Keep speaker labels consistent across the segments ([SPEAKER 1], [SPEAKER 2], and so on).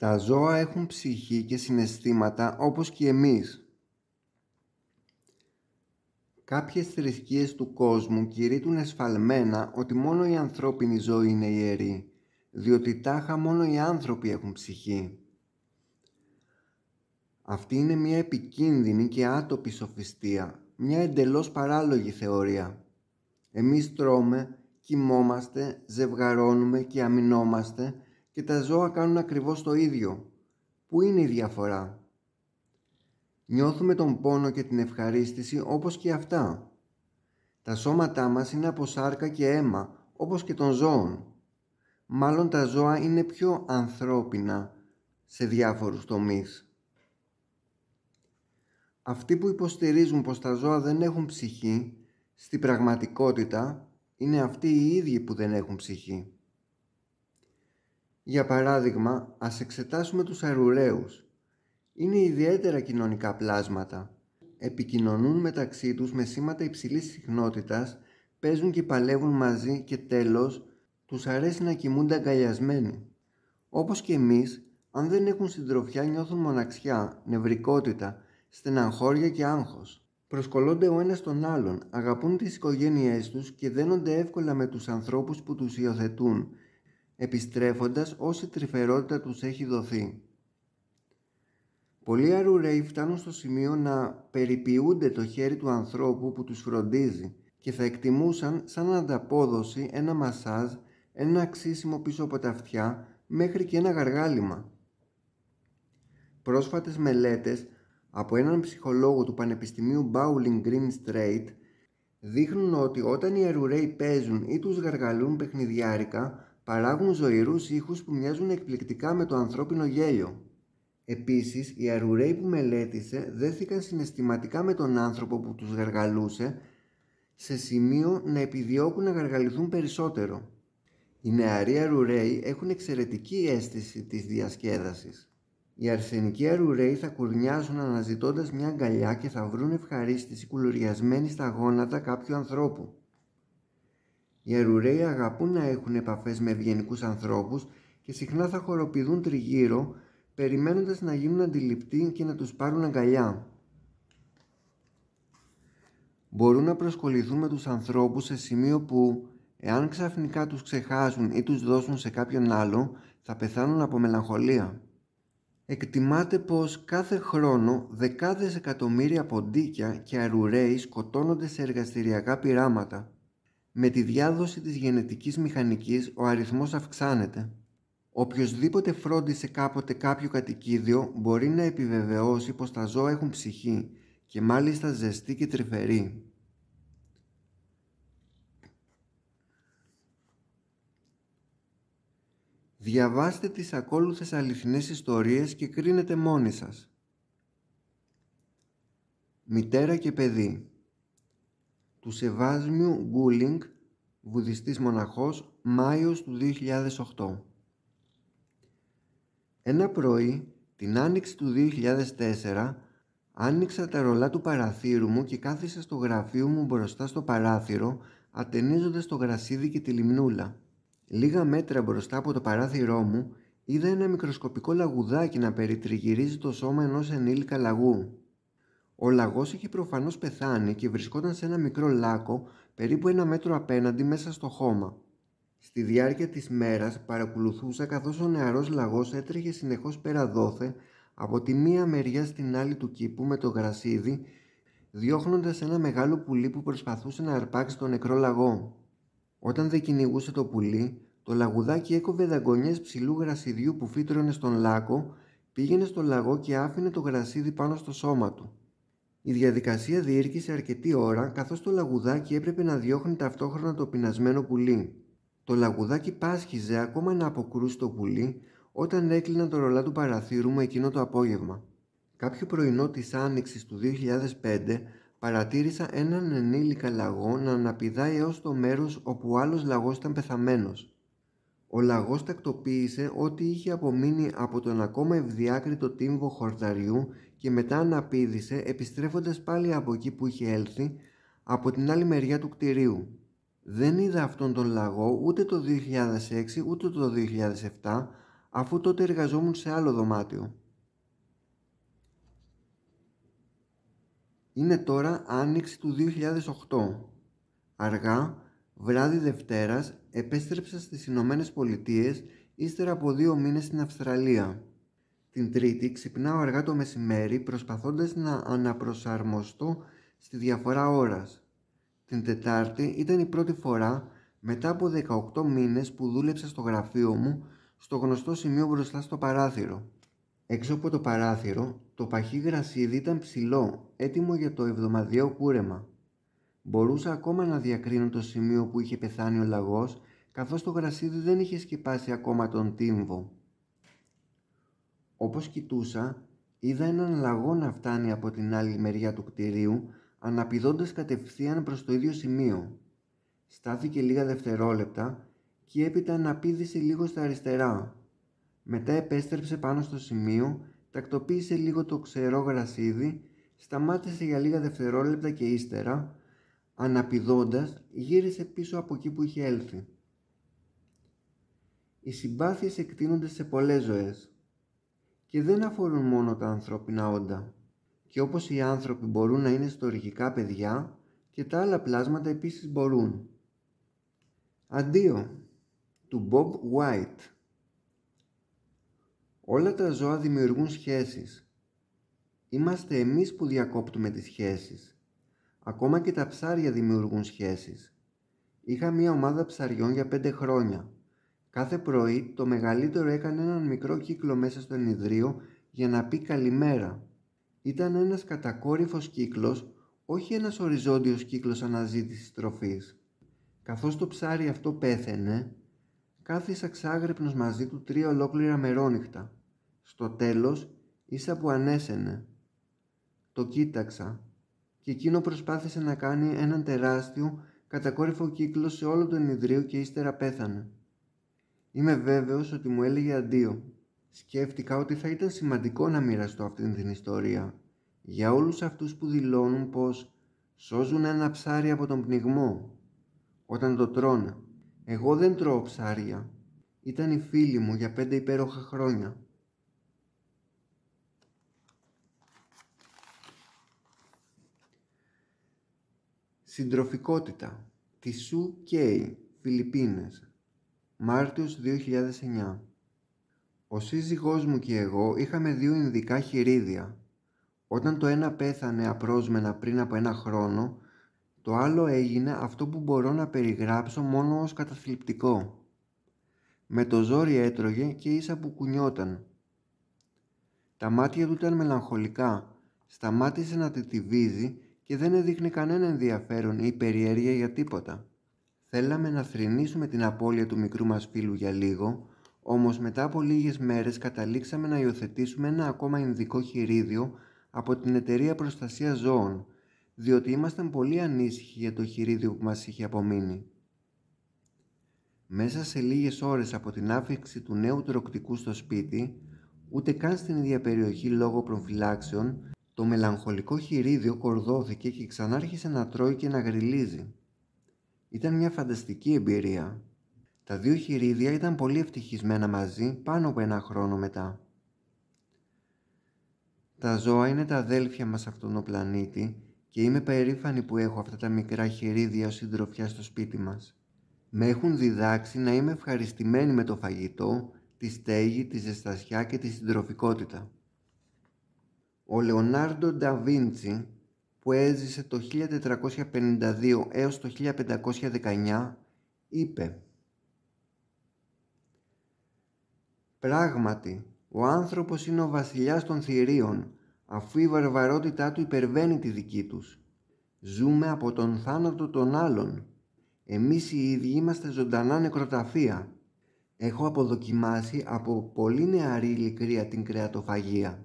[SPEAKER 1] Τα ζώα έχουν ψυχή και συναισθήματα όπως και εμείς. Κάποιες θρησκείες του κόσμου κηρύττουν εσφαλμένα ότι μόνο η ανθρώπινη ζωή είναι ιερή, διότι τάχα μόνο οι άνθρωποι έχουν ψυχή. Αυτή είναι μια επικίνδυνη και άτοπη σοφιστία, μια εντελώς παράλογη θεωρία. Εμείς τρώμε, κοιμόμαστε, ζευγαρώνουμε και αμυνόμαστε και τα ζώα κάνουν ακριβώς το ίδιο. Πού είναι η διαφορά? Νιώθουμε τον πόνο και την ευχαρίστηση όπως και αυτά. Τα σώματά μας είναι από σάρκα και αίμα, όπως και των ζώων. Μάλλον τα ζώα είναι πιο ανθρώπινα σε διάφορους τομείς. Αυτοί που υποστηρίζουν πως τα ζώα δεν έχουν ψυχή, στην πραγματικότητα είναι αυτοί οι ίδιοι που δεν έχουν ψυχή. Για παράδειγμα, ας εξετάσουμε τους αρουραίους. Είναι ιδιαίτερα κοινωνικά πλάσματα. Επικοινωνούν μεταξύ τους με σήματα υψηλής συχνότητας, παίζουν και παλεύουν μαζί και τέλος, τους αρέσει να κοιμούνται αγκαλιασμένοι. Όπως και εμείς, αν δεν έχουν συντροφιά νιώθουν μοναξιά, νευρικότητα, στεναχώρια και άγχος. Προσκολώνται ο ένας τον άλλον, αγαπούν τις οικογένειές τους και δένονται εύκολα με τους ανθρώπους που τους υιοθετούν, επιστρέφοντας όση τρυφερότητα τους έχει δοθεί. Πολλοί αρουραίοι φτάνουν στο σημείο να περιποιούνται το χέρι του ανθρώπου που τους φροντίζει και θα εκτιμούσαν σαν ανταπόδοση ένα μασάζ, ένα αξίσιμο πίσω από τα αυτιά, μέχρι και ένα γαργάλιμα. Πρόσφατες μελέτες από έναν ψυχολόγο του Πανεπιστημίου Bowling Green Strait δείχνουν ότι όταν οι αρουραίοι παίζουν ή τους γαργαλούν παιχνιδιάρικα, παράγουν ζωηρούς ήχους που μοιάζουν εκπληκτικά με το ανθρώπινο γέλιο. Επίσης, οι αρουραίοι που μελέτησε δέθηκαν συναισθηματικά με τον άνθρωπο που τους γαργαλούσε, σε σημείο να επιδιώκουν να γαργαληθούν περισσότερο. Οι νεαροί αρουραίοι έχουν εξαιρετική αίσθηση της διασκέδασης. Οι αρσενικοί αρουραίοι θα κουρνιάσουν αναζητώντας μια αγκαλιά και θα βρουν ευχαρίστηση κουλουριασμένη στα γόνατα κάποιου ανθρώπου. Οι αρουραίοι αγαπούν να έχουν επαφές με ευγενικούς ανθρώπους και συχνά θα χοροπηδούν τριγύρω, περιμένοντας να γίνουν αντιληπτοί και να τους πάρουν αγκαλιά. Μπορούν να προσκοληθούν με τους ανθρώπους σε σημείο που, εάν ξαφνικά τους ξεχάσουν ή τους δώσουν σε κάποιον άλλο, θα πεθάνουν από μελαγχολία. Εκτιμάται πως κάθε χρόνο δεκάδες εκατομμύρια ποντίκια και αρουραίοι σκοτώνονται σε εργαστηριακά πειράματα. Με τη διάδοση της γενετικής μηχανικής ο αριθμός αυξάνεται. Οποιοσδήποτε φρόντισε κάποτε κάποιο κατοικίδιο μπορεί να επιβεβαιώσει πως τα ζώα έχουν ψυχή και μάλιστα ζεστή και τρυφερή. Διαβάστε τις ακόλουθες αληθινές ιστορίες και κρίνετε μόνοι σας. Μητέρα και παιδί του Σεβάσμιου Γκούλινγκ, βουδιστής μοναχός, Μάιος του 2008. Ένα πρωί, την άνοιξη του 2004, άνοιξα τα ρολά του παραθύρου μου και κάθισα στο γραφείο μου μπροστά στο παράθυρο, ατενίζοντας το γρασίδι και τη λιμνούλα. Λίγα μέτρα μπροστά από το παράθυρό μου, είδα ένα μικροσκοπικό λαγουδάκι να περιτριγυρίζει το σώμα ενός ενήλικα λαγού. Ο λαγός είχε προφανώς πεθάνει και βρισκόταν σε ένα μικρό λάκκο, περίπου 1 μέτρο απέναντι μέσα στο χώμα. Στη διάρκεια της μέρας παρακολουθούσα καθώς ο νεαρός λαγός έτρεχε συνεχώς πέρα δόθε από τη μία μεριά στην άλλη του κήπου με το γρασίδι, διώχνοντας ένα μεγάλο πουλί που προσπαθούσε να αρπάξει τον νεκρό λαγό. Όταν δεν κυνηγούσε το πουλί, το λαγουδάκι έκοβε δαγκονιές ψηλού γρασιδιού που φύτρωνε στον λάκκο, πήγαινε στο λαγό και άφηνε το γρασίδι πάνω στο σώμα του. Η διαδικασία διήρκησε αρκετή ώρα, καθώς το λαγουδάκι έπρεπε να διώχνει ταυτόχρονα το πεινασμένο πουλί. Το λαγουδάκι πάσχιζε ακόμα να αποκρούσει το πουλί όταν έκλεινα το ρολά του παραθύρου μου εκείνο το απόγευμα. Κάποιο πρωινό της άνοιξης του 2005 παρατήρησα έναν ενήλικα λαγό να αναπηδάει έως το μέρος όπου ο άλλος λαγός ήταν πεθαμένος. Ο λαγός τακτοποίησε ό,τι είχε απομείνει από τον ακόμα ευδιάκριτο τύμβο χορταριού και μετά αναπήδησε, επιστρέφοντας πάλι από εκεί που είχε έλθει, από την άλλη μεριά του κτηρίου. Δεν είδα αυτόν τον λαγό ούτε το 2006 ούτε το 2007, αφού τότε εργαζόμουν σε άλλο δωμάτιο. Είναι τώρα Άνοιξη του 2008. Αργά, βράδυ Δευτέρας, επέστρεψα στις Ηνωμένες Πολιτείες ύστερα από 2 μήνες στην Αυστραλία. Την Τρίτη ξυπνάω αργά το μεσημέρι προσπαθώντας να αναπροσαρμοστώ στη διαφορά ώρας. Την Τετάρτη ήταν η πρώτη φορά μετά από 18 μήνες που δούλεψα στο γραφείο μου στο γνωστό σημείο μπροστά στο παράθυρο. Έξω από το παράθυρο, το παχύ γρασίδι ήταν ψηλό, έτοιμο για το εβδομαδιαίο κούρεμα. Μπορούσα ακόμα να διακρίνω το σημείο που είχε πεθάνει ο λαγός, καθώς το γρασίδι δεν είχε σκεπάσει ακόμα τον τύμβο. Όπως κοιτούσα, είδα έναν λαγό να φτάνει από την άλλη μεριά του κτηρίου, αναπηδώντας κατευθείαν προς το ίδιο σημείο. Στάθηκε λίγα δευτερόλεπτα και έπειτα αναπήδησε λίγο στα αριστερά. Μετά επέστρεψε πάνω στο σημείο, τακτοποίησε λίγο το ξερό γρασίδι, σταμάτησε για λίγα δευτερόλεπτα και ύστερα, αναπηδώντας, γύρισε πίσω από εκεί που είχε έλθει. Οι συμπάθειες εκτείνονται σε πολλές ζωές και δεν αφορούν μόνο τα ανθρώπινα όντα. Και όπως οι άνθρωποι μπορούν να είναι στοργικά παιδιά, και τα άλλα πλάσματα επίσης μπορούν. Αντίο, του Bob White. Όλα τα ζώα δημιουργούν σχέσεις. Είμαστε εμείς που διακόπτουμε τις σχέσεις. Ακόμα και τα ψάρια δημιουργούν σχέσεις. Είχα μία ομάδα ψαριών για 5 χρόνια. Κάθε πρωί το μεγαλύτερο έκανε έναν μικρό κύκλο μέσα στο ενιδρίο για να πει καλημέρα. Ήταν ένας κατακόρυφος κύκλος, όχι ένας οριζόντιος κύκλος αναζήτησης τροφής. Καθώς το ψάρι αυτό πέθαινε, κάθισα ξάγρυπνος μαζί του 3 ολόκληρα μερόνυχτα. Στο τέλος, ίσα που ανέσαινε. Το κοίταξα και εκείνο προσπάθησε να κάνει έναν τεράστιο κατακόρυφο κύκλο σε όλο το ενιδρίο και ύστερα πέθανε. Είμαι βέβαιος ότι μου έλεγε αντίο. Σκέφτηκα ότι θα ήταν σημαντικό να μοιραστώ αυτήν την ιστορία για όλους αυτούς που δηλώνουν πως σώζουν ένα ψάρι από τον πνιγμό όταν το τρώνε. Εγώ δεν τρώω ψάρια. Ήταν οι φίλοι μου για 5 υπέροχα χρόνια. Συντροφικότητα. Τη Σου Κέι, Φιλιππίνες. Μάρτιος 2009. Ο σύζυγός μου και εγώ είχαμε 2 ινδικά χειρίδια. Όταν το ένα πέθανε απρόσμενα πριν από 1 χρόνο, το άλλο έγινε αυτό που μπορώ να περιγράψω μόνο ως καταθλιπτικό. Με το ζόρι έτρωγε και ίσα που κουνιόταν. Τα μάτια του ήταν μελαγχολικά, σταμάτησε να τιτιβίζει και δεν έδειχνε κανένα ενδιαφέρον ή περιέργεια για τίποτα. Θέλαμε να θρηνήσουμε την απώλεια του μικρού μας φίλου για λίγο, όμως μετά από λίγες μέρες καταλήξαμε να υιοθετήσουμε ένα ακόμα ινδικό χειρίδιο από την Εταιρεία Προστασίας Ζώων, διότι ήμασταν πολύ ανήσυχοι για το χειρίδιο που μας είχε απομείνει. Μέσα σε λίγες ώρες από την άφιξη του νέου τρωκτικού στο σπίτι, ούτε καν στην ίδια περιοχή λόγω προφυλάξεων, το μελαγχολικό χειρίδιο κορδώθηκε και ξανάρχισε να τρώει και να γρυλίζει. Ήταν μια φανταστική εμπειρία. Τα 2 χειρίδια ήταν πολύ ευτυχισμένα μαζί πάνω από 1 χρόνο μετά. Τα ζώα είναι τα αδέλφια μας σε αυτόν τον πλανήτη και είμαι περήφανη που έχω αυτά τα μικρά χειρίδια ως συντροφιά στο σπίτι μας. Με έχουν διδάξει να είμαι ευχαριστημένη με το φαγητό, τη στέγη, τη ζεστασιά και τη συντροφικότητα. Ο Λεωνάρντο Ντα Βίντσι, που έζησε το 1452 έως το 1519, είπε «Πράγματι, ο άνθρωπος είναι ο βασιλιάς των θηρίων, αφού η βαρβαρότητά του υπερβαίνει τη δική τους. Ζούμε από τον θάνατο των άλλων. Εμείς οι ίδιοι είμαστε ζωντανά νεκροταφεία. Έχω αποδοκιμάσει από πολύ νεαρή ηλικρία την κρεατοφαγία».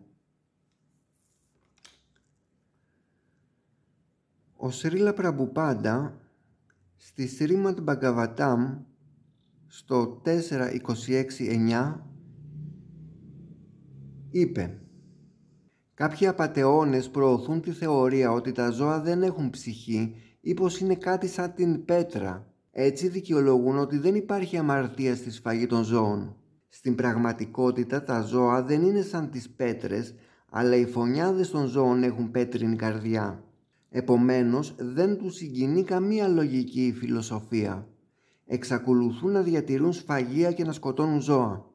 [SPEAKER 1] Ο Σρίλα Πραμπουπάντα στη Σρίμαντ Μπαγκαβατάμ στο 4.26.9 είπε «Κάποιοι απατεώνες προωθούν τη θεωρία ότι τα ζώα δεν έχουν ψυχή ή πως είναι κάτι σαν την πέτρα. Έτσι δικαιολογούν ότι δεν υπάρχει αμαρτία στη σφαγή των ζώων. Στην πραγματικότητα τα ζώα δεν είναι σαν τις πέτρες, αλλά οι φωνιάδες των ζώων έχουν πέτρινη καρδιά. Επομένως δεν τους συγκινεί καμία λογική ή φιλοσοφία. Εξακολουθούν να διατηρούν σφαγεία και να σκοτώνουν ζώα.